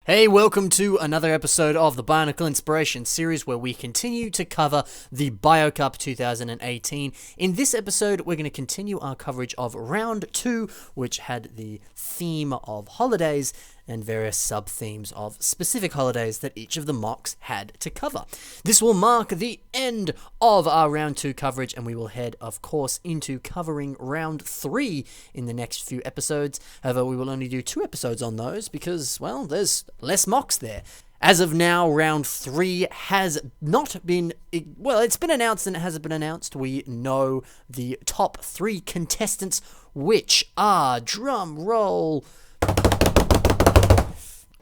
Hey, welcome to another episode of the Bionicle Inspiration series where we continue to cover the BioCup 2018. In this episode, we're going to continue our coverage of Round 2, which had the theme of holidays and various sub-themes of specific holidays that each of the mocks had to cover. This will mark the end of our Round 2 coverage, and we will head, of course, into covering Round 3 in the next few episodes. However, we will only do 2 episodes on those because, well, there's less mocks there. As of now, Round 3 has not been... Well, it's been announced and it hasn't been announced. We know the top 3 contestants, which are, drum roll...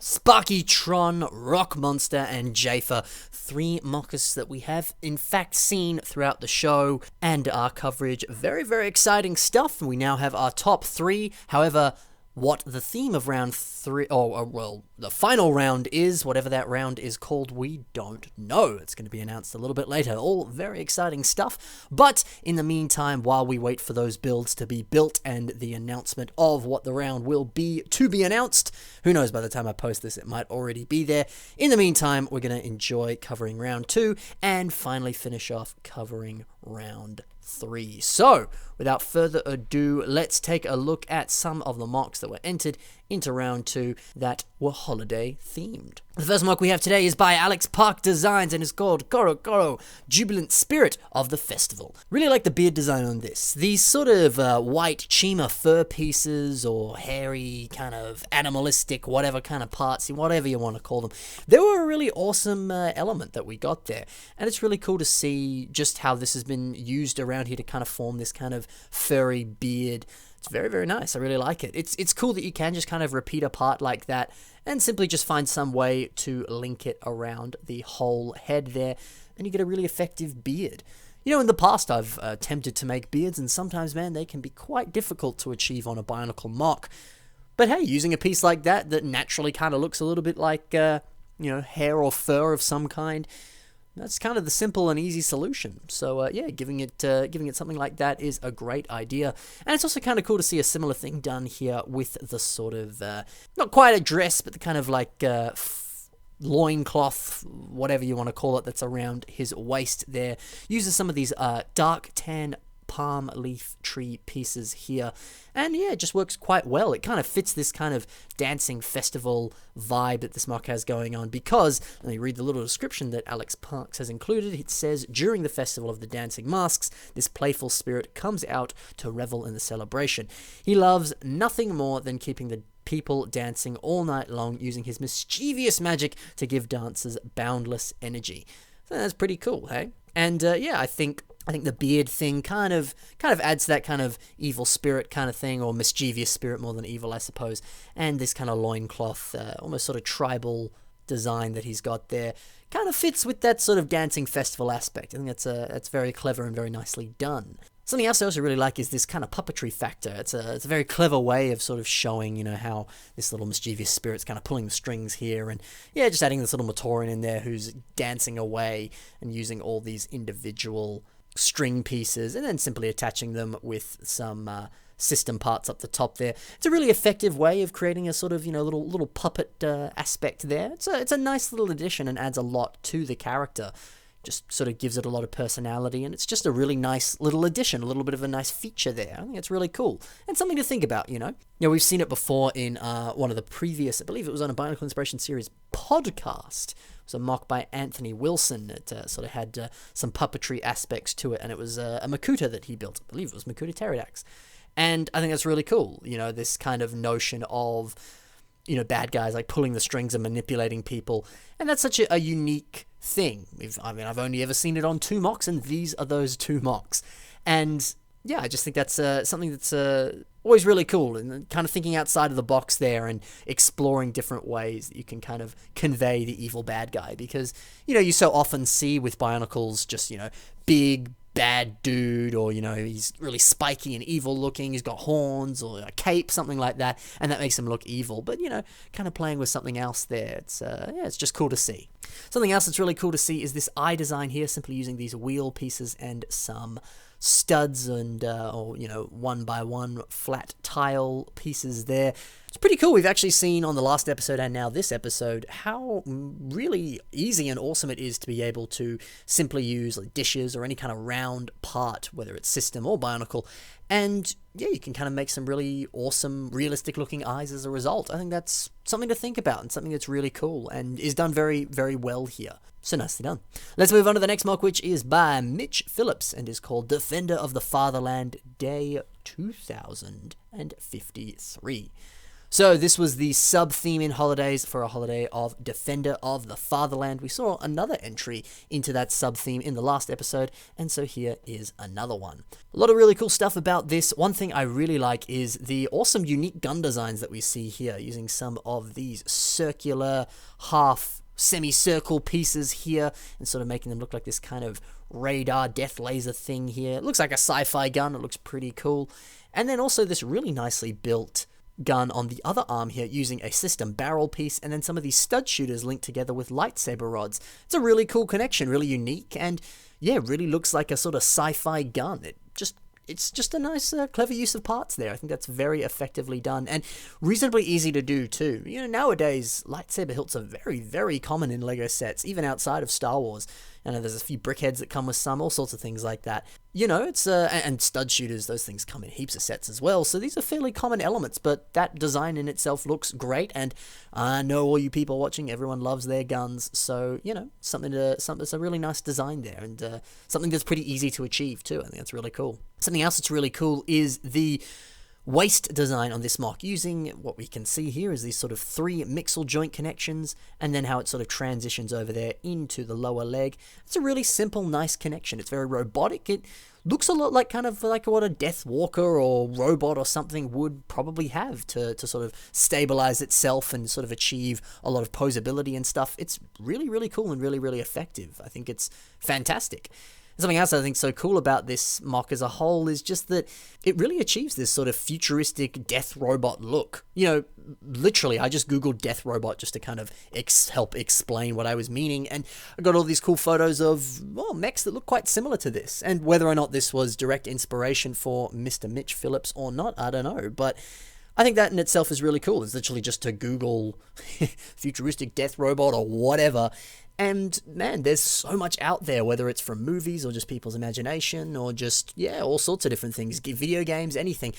Sparkytron, Rock Monster, and Jafer, 3 mockers that we have in fact seen throughout the show and our coverage. Very, very exciting stuff. We now have our top 3. However, what the theme of round 3, the final round is, whatever that round is called, we don't know. It's going to be announced a little bit later. All very exciting stuff. But in the meantime, while we wait for those builds to be built and the announcement of what the round will be to be announced, who knows, by the time I post this, it might already be there. In the meantime, we're going to enjoy covering round 2 and finally finish off covering round 3. So, without further ado, let's take a look at some of the mocks that were entered into round 2 that were holiday themed. The first mock we have today is by Alex Park Designs and is called Goro Goro, Jubilant Spirit of the Festival. Really like the beard design on this. These sort of white chima fur pieces or hairy kind of animalistic whatever kind of parts, whatever you want to call them. They were a really awesome element that we got there. And it's really cool to see just how this has been used around here to kind of form this kind of furry beard. It's very, very nice. I really like it. It's cool that you can just kind of repeat a part like that and simply just find some way to link it around the whole head there, and you get a really effective beard. You know, in the past I've attempted to make beards, and sometimes, man, they can be quite difficult to achieve on a Bionicle mock. But hey, using a piece like that naturally kind of looks a little bit like, hair or fur of some kind, that's kind of the simple and easy solution. So yeah, giving it something like that is a great idea. And it's also kind of cool to see a similar thing done here with the sort of, not quite a dress, but the kind of like loincloth, whatever you want to call it, that's around his waist there. Uses some of these dark tan palm leaf tree pieces here, and yeah, it just works quite well. It kind of fits this kind of dancing festival vibe that this mock has going on, because, let me read the little description that Alex Parks has included. It says, during the festival of the dancing masks, this playful spirit comes out to revel in the celebration. He loves nothing more than keeping the people dancing all night long, using his mischievous magic to give dancers boundless energy. So that's pretty cool, hey? And yeah, I think the beard thing kind of adds that kind of evil spirit kind of thing, or mischievous spirit more than evil, I suppose. And this kind of loincloth, almost sort of tribal design that he's got there, kind of fits with that sort of dancing festival aspect. I think that's very clever and very nicely done. Something else I also really like is this kind of puppetry factor. It's a very clever way of sort of showing, how this little mischievous spirit's kind of pulling the strings here, and yeah, just adding this little Matorian in there who's dancing away and using all these individual string pieces and then simply attaching them with some system parts up the top there. It's a really effective way of creating a sort of, little puppet aspect there. It's a nice little addition and adds a lot to the character. Just sort of gives it a lot of personality, and it's just a really nice little addition, a little bit of a nice feature there. I think it's really cool, and something to think about, we've seen it before in one of the previous, I believe it was on a Bionicle Inspiration series podcast. It was a mock by Anthony Wilson. It sort of had some puppetry aspects to it, and it was a Makuta that he built. I believe it was Makuta Pterodax. And I think that's really cool, this kind of notion of, bad guys like pulling the strings and manipulating people. And that's such a unique thing. I've only ever seen it on 2 mocks, and these are those 2 mocks. And yeah, I just think that's something that's always really cool, and kind of thinking outside of the box there and exploring different ways that you can kind of convey the evil bad guy. Because, you so often see with Bionicles just, big, bad dude, or he's really spiky and evil looking, he's got horns or a cape, something like that, and that makes him look evil. But kind of playing with something else there, it's just cool to see. Something else that's really cool to see is this eye design here, simply using these wheel pieces and some studs and, or, one by one flat tile pieces there. It's pretty cool. We've actually seen on the last episode and now this episode how really easy and awesome it is to be able to simply use like dishes or any kind of round part, whether it's system or Bionicle, and yeah, you can kind of make some really awesome, realistic looking eyes as a result. I think that's something to think about and something that's really cool and is done very, very well here. So nicely done. Let's move on to the next mock, which is by Mitch Phillips and is called Defender of the Fatherland Day 2053. So this was the sub-theme in Holidays for a holiday of Defender of the Fatherland. We saw another entry into that sub-theme in the last episode, and so here is another one. A lot of really cool stuff about this. One thing I really like is the awesome unique gun designs that we see here, using some of these circular, half semicircle pieces here and sort of making them look like this kind of radar death laser thing here. It looks like a sci-fi gun. It looks pretty cool. And then also this really nicely built gun on the other arm here using a system barrel piece and then some of these stud shooters linked together with lightsaber rods. It's a really cool connection, really unique, and yeah, really looks like a sort of sci-fi gun. It's just a nice, clever use of parts there. I think that's very effectively done and reasonably easy to do too. Nowadays, lightsaber hilts are very, very common in LEGO sets, even outside of Star Wars. I know there's a few brickheads that come with some, all sorts of things like that. It's, and stud shooters, those things come in heaps of sets as well, so these are fairly common elements, but that design in itself looks great, and I know all you people watching, everyone loves their guns, so, something that's a really nice design there, and something that's pretty easy to achieve too. I think that's really cool. Something else that's really cool is the waist design on this mock, using what we can see here is these sort of 3 mixel joint connections and then how it sort of transitions over there into the lower leg. It's a really simple, nice connection. It's very robotic. It looks a lot like kind of like what a Death Walker or robot or something would probably have to sort of stabilize itself and sort of achieve a lot of posability and stuff. It's really, really cool and really, really effective. I think it's fantastic. Something else I think so cool about this mock as a whole is just that it really achieves this sort of futuristic death robot look. Literally, I just googled death robot just to kind of help explain what I was meaning, and I got all these cool photos of mechs that look quite similar to this. And whether or not this was direct inspiration for Mr. Mitch Phillips or not, I don't know, but I think that in itself is really cool. It's literally just to Google futuristic death robot or whatever. And man, there's so much out there, whether it's from movies or just people's imagination or just, all sorts of different things, video games, anything.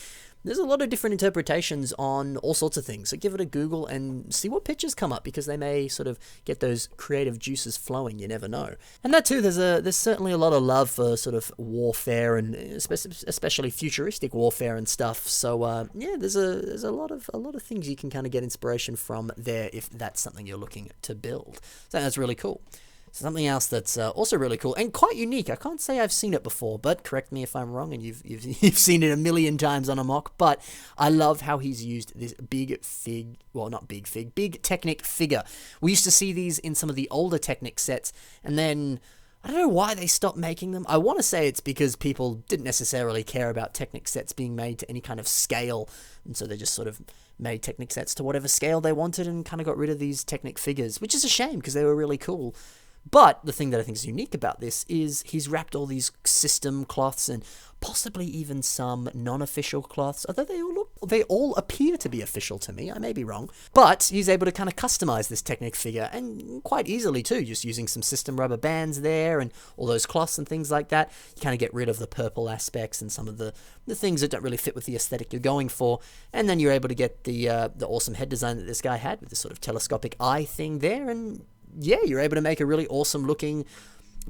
There's a lot of different interpretations on all sorts of things. So give it a Google and see what pictures come up, because they may sort of get those creative juices flowing. You never know. And that too, there's certainly a lot of love for sort of warfare and especially futuristic warfare and stuff. So there's a lot of things you can kind of get inspiration from there if that's something you're looking to build. So that's really cool. Something else that's also really cool and quite unique. I can't say I've seen it before, but correct me if I'm wrong, and you've seen it a million times on a mock. But I love how he's used this big Technic figure. We used to see these in some of the older Technic sets, and then I don't know why they stopped making them. I want to say it's because people didn't necessarily care about Technic sets being made to any kind of scale, and so they just sort of made Technic sets to whatever scale they wanted and kind of got rid of these Technic figures, which is a shame because they were really cool. But the thing that I think is unique about this is he's wrapped all these system cloths and possibly even some non-official cloths, although they all appear to be official to me. I may be wrong. But he's able to kind of customize this Technic figure, and quite easily too, just using some system rubber bands there and all those cloths and things like that. You kind of get rid of the purple aspects and some of the things that don't really fit with the aesthetic you're going for, and then you're able to get the awesome head design that this guy had with this sort of telescopic eye thing there, and yeah, you're able to make a really awesome looking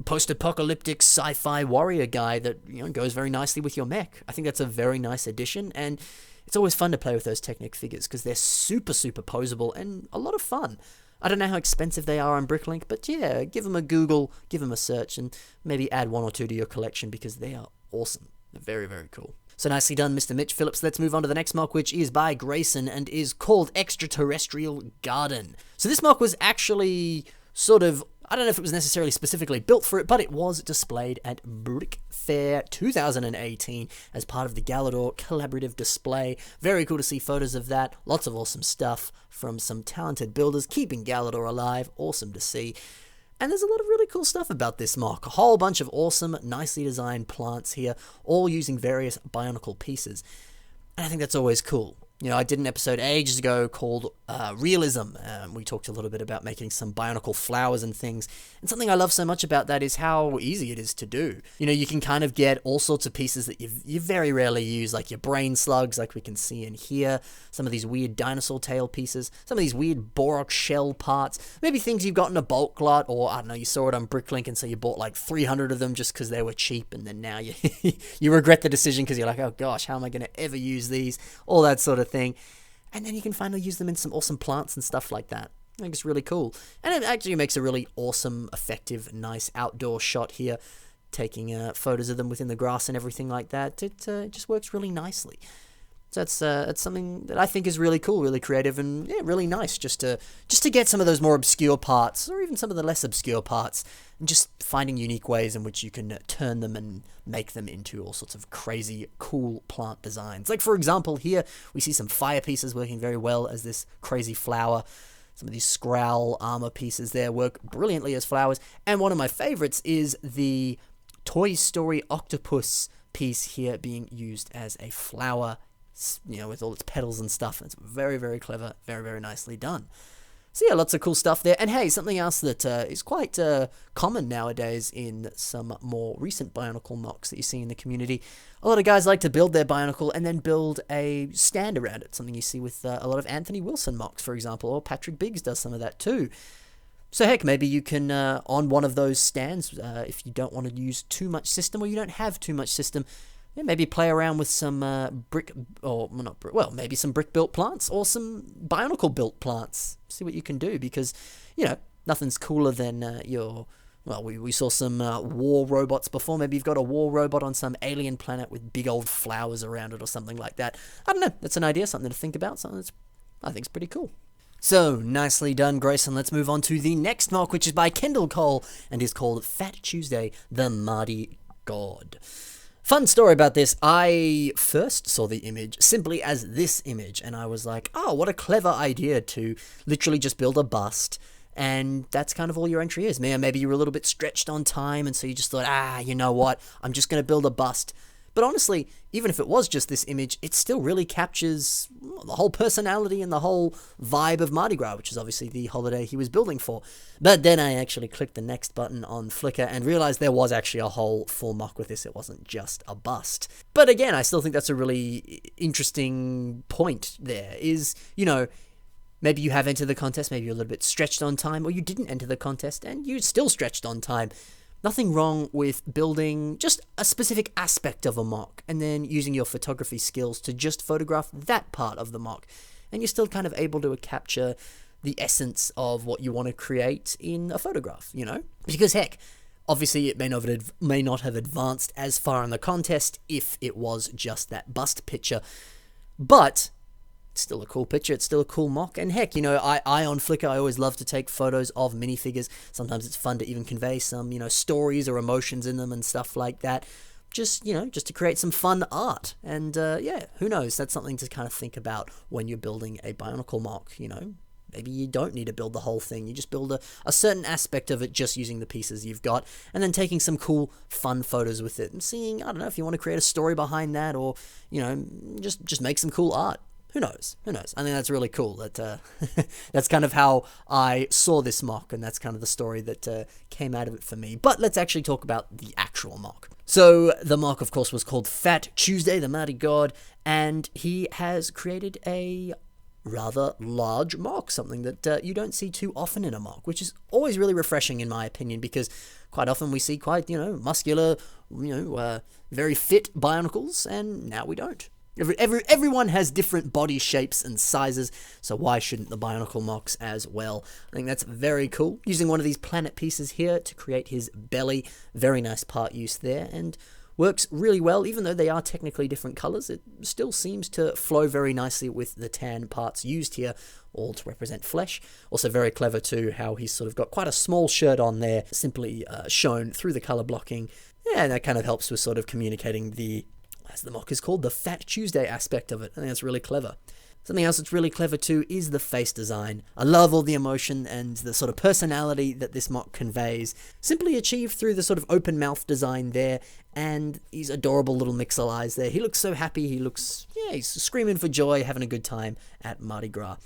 post-apocalyptic sci-fi warrior guy that goes very nicely with your mech. I think that's a very nice addition, and it's always fun to play with those Technic figures because they're super, super posable and a lot of fun. I don't know how expensive they are on Bricklink, but yeah, give them a Google, give them a search, and maybe add 1 or 2 to your collection because they are awesome. They're very, very cool. So nicely done, Mr. Mitch Phillips. Let's move on to the next mock, which is by Grayson and is called Extraterrestrial Garden. So this mock was actually sort of, I don't know if it was necessarily specifically built for it, but it was displayed at Brick Fair 2018 as part of the Galador collaborative display. Very cool to see photos of that. Lots of awesome stuff from some talented builders keeping Galador alive. Awesome to see. And there's a lot of really cool stuff about this mock. A whole bunch of awesome, nicely designed plants here, all using various Bionicle pieces. And I think that's always cool. You know, I did an episode ages ago called Realism. We talked a little bit about making some Bionicle flowers and things. And something I love so much about that is how easy it is to do. You know, you can kind of get all sorts of pieces that you very rarely use, like your brain slugs, like we can see in here. Some of these weird dinosaur tail pieces. Some of these weird Borok shell parts. Maybe things you've got in a bulk lot, or I don't know, you saw it on Bricklink and so you bought like 300 of them just because they were cheap, and then now you regret the decision because you're like, oh gosh, how am I going to ever use these? All that sort of thing. And then you can finally use them in some awesome plants and stuff like that. I think it's really cool. And it actually makes a really awesome, effective, nice outdoor shot here. Taking photos of them within the grass and everything like that. It just works really nicely. So that's something that I think is really cool, really creative, and yeah, really nice just to get some of those more obscure parts, or even some of the less obscure parts, and just finding unique ways in which you can turn them and make them into all sorts of crazy, cool plant designs. Like, for example, here we see some fire pieces working very well as this crazy flower. Some of these Skrull armor pieces there work brilliantly as flowers. And one of my favorites is the Toy Story octopus piece here being used as a flower, you know, with all its petals and stuff. It's very, very clever, very, very nicely done. So yeah, lots of cool stuff there. And hey, something else that is quite common nowadays in some more recent Bionicle mocks that you see in the community. A lot of guys like to build their Bionicle and then build a stand around it. Something you see with a lot of Anthony Wilson mocks, for example, or Patrick Biggs does some of that too. So heck, maybe you can, on one of those stands, if you don't want to use too much system, or you don't have too much system, yeah, maybe play around with some maybe some brick-built plants or some Bionicle-built plants. See what you can do, because, you know, nothing's cooler than we saw some war robots before. Maybe you've got a war robot on some alien planet with big old flowers around it or something like that. I don't know, that's an idea, something to think about, something that's, I think, is pretty cool. So, nicely done, Grayson. Let's move on to the next mock, which is by Kendall Cole, and is called Fat Tuesday, the Mardi God. Fun story about this. I first saw the image simply as this image, and I was like, oh, what a clever idea to literally just build a bust, and that's kind of all your entry is. Maybe you were a little bit stretched on time, and so you just thought, you know what, I'm just going to build a bust. But honestly, even if it was just this image, it still really captures the whole personality and the whole vibe of Mardi Gras, which is obviously the holiday he was building for. But then I actually clicked the next button on Flickr and realized there was actually a whole full mock with this. It wasn't just a bust. But again, I still think that's a really interesting point there, is, you know, maybe you have entered the contest, maybe you're a little bit stretched on time, or you didn't enter the contest and you still stretched on time. Nothing wrong with building just a specific aspect of a mock and then using your photography skills to just photograph that part of the mock. And you're still kind of able to capture the essence of what you want to create in a photograph, you know? Because heck, obviously it may not have advanced as far in the contest if it was just that bust picture, but it's still a cool picture, it's still a cool mock, and heck, you know, I on Flickr, I always love to take photos of minifigures. Sometimes it's fun to even convey some, you know, stories or emotions in them and stuff like that. Just, you know, just to create some fun art. And yeah, who knows, that's something to kind of think about when you're building a Bionicle mock, you know. Maybe you don't need to build the whole thing. You just build a certain aspect of it just using the pieces you've got, and then taking some cool, fun photos with it and seeing, I don't know, if you want to create a story behind that, or, you know, just make some cool art. Who knows? I think that's really cool. That that's kind of how I saw this mock, and that's kind of the story that came out of it for me. But let's actually talk about the actual mock. So the mock, of course, was called Fat Tuesday, the Mardi God, and he has created a rather large mock, something that you don't see too often in a mock, which is always really refreshing in my opinion, because quite often we see quite, you know, muscular, you know, very fit Bionicles, and now we don't. Everyone has different body shapes and sizes, so why shouldn't the Bionicle mocks as well? I think that's very cool. Using one of these planet pieces here to create his belly, very nice part use there, and works really well. Even though they are technically different colors, it still seems to flow very nicely with the tan parts used here, all to represent flesh. Also very clever too, how he's sort of got quite a small shirt on there, simply shown through the color blocking. Yeah, and that kind of helps with sort of communicating the, as the mock is called, the Fat Tuesday aspect of it. I think that's really clever. Something else that's really clever too is the face design. I love all the emotion and the sort of personality that this mock conveys, simply achieved through the sort of open mouth design there, and his adorable little mixel eyes there. He looks so happy, he's screaming for joy, having a good time at Mardi Gras.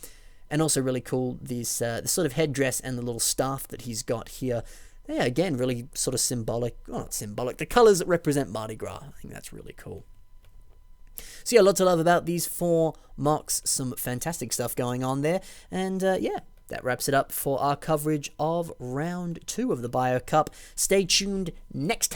And also really cool, the sort of headdress and the little staff that he's got here. Yeah, again, really sort of symbolic, well, not symbolic, the colors that represent Mardi Gras. I think that's really cool. So yeah, lots to love about these 4 mocks, some fantastic stuff going on there, and that wraps it up for our coverage of round 2 of the Bio Cup. Stay tuned next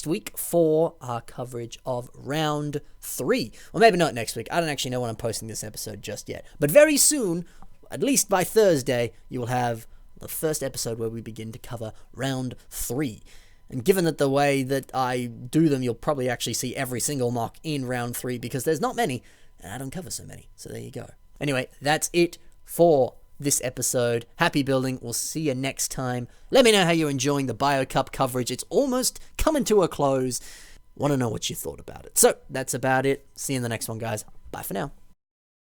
week, for our coverage of round 3. Well, maybe not next week. I don't actually know when I'm posting this episode just yet, but very soon, at least by Thursday, you will have the first episode where we begin to cover round 3. And given that the way that I do them, you'll probably actually see every single mock in round 3 because there's not many, and I don't cover so many. So there you go. Anyway, that's it for this episode. Happy building. We'll see you next time. Let me know how you're enjoying the Bio Cup coverage. It's almost coming to a close. Want to know what you thought about it. So that's about it. See you in the next one, guys. Bye for now.